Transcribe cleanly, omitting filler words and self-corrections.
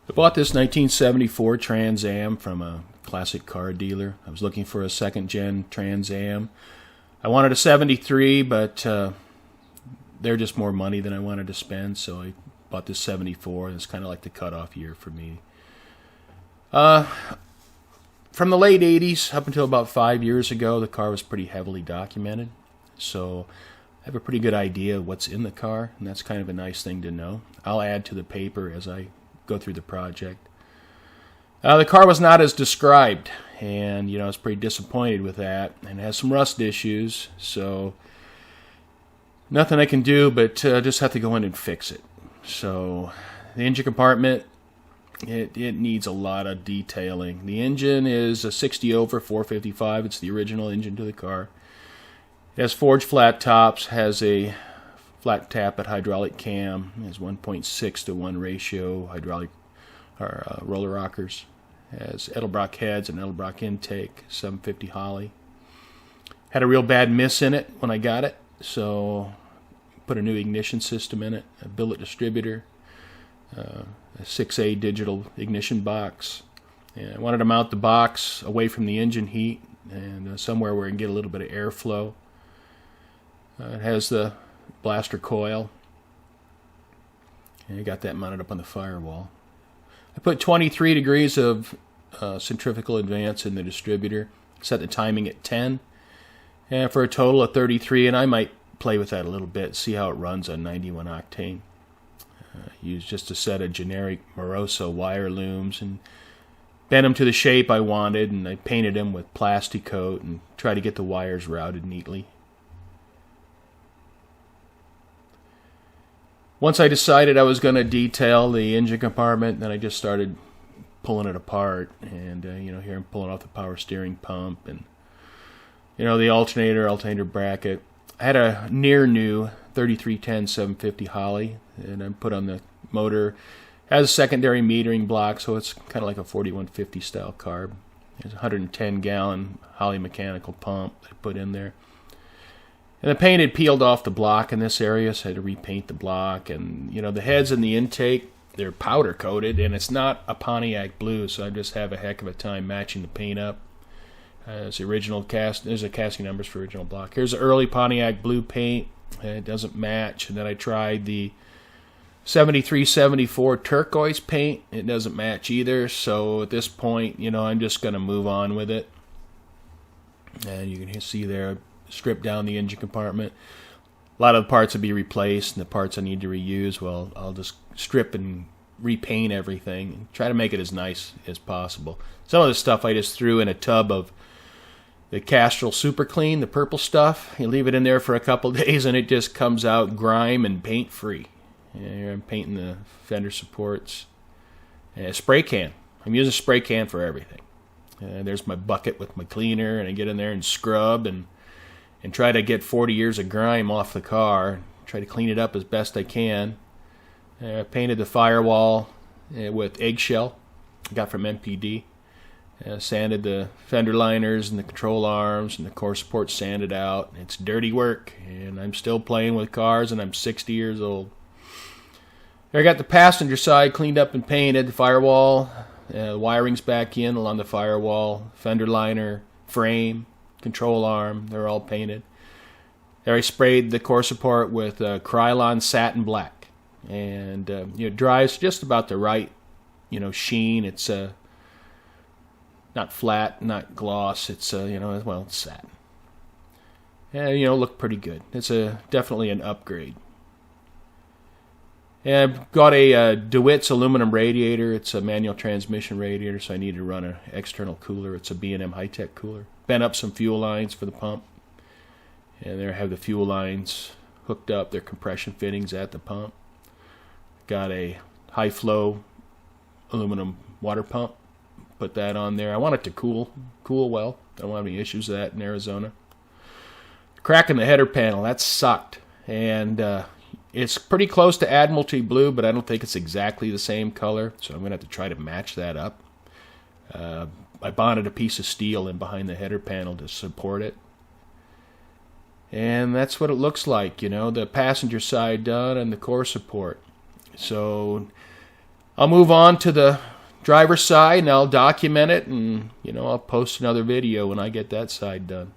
I bought this 1974 Trans Am from a classic car dealer. I was looking for a second-gen Trans Am. I wanted a 73, but they're just more money than I wanted to spend, so I bought this 74, and it's kind of like the cutoff year for me. From the late 80s up until about 5 years ago, the car was pretty heavily documented, so I have a pretty good idea of what's in the car, and that's kind of a nice thing to know. I'll add to the paper as I go through the project. The car was not as described, and I was pretty disappointed with that, and it has some rust issues, so nothing I can do but just have to go in and fix it. So the engine compartment, it needs a lot of detailing. The engine is a 60 over 455. It's the original engine to the car. It has forged flat tops, has a flat tappet hydraulic cam, it has 1.6 to 1 ratio hydraulic or roller rockers. It has Edelbrock heads and Edelbrock intake, 750 Holley. Had a real bad miss in it when I got it, so put a new ignition system in it, a billet distributor, a 6A digital ignition box. And I wanted to mount the box away from the engine heat and somewhere where I can get a little bit of airflow. It has the blaster coil, and I got that mounted up on the firewall. I put 23 degrees of centrifugal advance in the distributor, set the timing at 10, and for a total of 33, and I might play with that a little bit, see how it runs on 91 octane. Used just a set of generic Moroso wire looms and bent them to the shape I wanted, and I painted them with plastic coat and tried to get the wires routed neatly. Once I decided I was going to detail the engine compartment, then I just started pulling it apart, and here I'm pulling off the power steering pump and the alternator bracket. I had a near new 3310 750 Holley, and I put on the motor. It has a secondary metering block, so it's kind of like a 4150 style carb. There's a 110 gallon Holley mechanical pump I put in there. And the paint had peeled off the block in this area, so I had to repaint the block. And, the heads in the intake, they're powder coated, and it's not a Pontiac blue, so I just have a heck of a time matching the paint up. There's a casting numbers for original block. Here's the early Pontiac blue paint. It doesn't match. And then I tried the 73-74 turquoise paint. It doesn't match either. So at this point, I'm just going to move on with it. And you can see there, strip down the engine compartment. A lot of the parts will be replaced, and the parts I need to reuse, well, I'll just strip and repaint everything and try to make it as nice as possible. Some of the stuff I just threw in a tub of the Castrol Super Clean, the purple stuff. You leave it in there for a couple days and it just comes out grime and paint free. Here I'm painting the fender supports. A spray can. I'm using a spray can for everything. There's my bucket with my cleaner, and I get in there and scrub and try to get 40 years of grime off the car. Try to clean it up as best I can. I painted the firewall with eggshell I got from MPD. Sanded the fender liners and the control arms, and the core support sanded out. It's dirty work, and I'm still playing with cars, and I'm 60 years old. I got the passenger side cleaned up and painted. The firewall, the wiring's back in along the firewall, fender liner, frame, control arm, they're all painted. There I sprayed the core support with Krylon satin black, and it dries just about the right sheen. It's not flat, not gloss. It's it's satin. And look pretty good. It's definitely an upgrade. And I've got a DeWitt's aluminum radiator. It's a manual transmission radiator, so I need to run an external cooler. It's a B&M high-tech cooler. Bent up some fuel lines for the pump, and there I have the fuel lines hooked up. They're compression fittings at the pump. Got a high-flow aluminum water pump. Put that on there. I want it to cool well. I don't have any issues with that in Arizona. Crack in the header panel, that sucked. And it's pretty close to Admiralty Blue, but I don't think it's exactly the same color, so I'm going to have to try to match that up. I bonded a piece of steel in behind the header panel to support it. And that's what it looks like, the passenger side done and the core support. So I'll move on to the driver's side and I'll document it, and I'll post another video when I get that side done.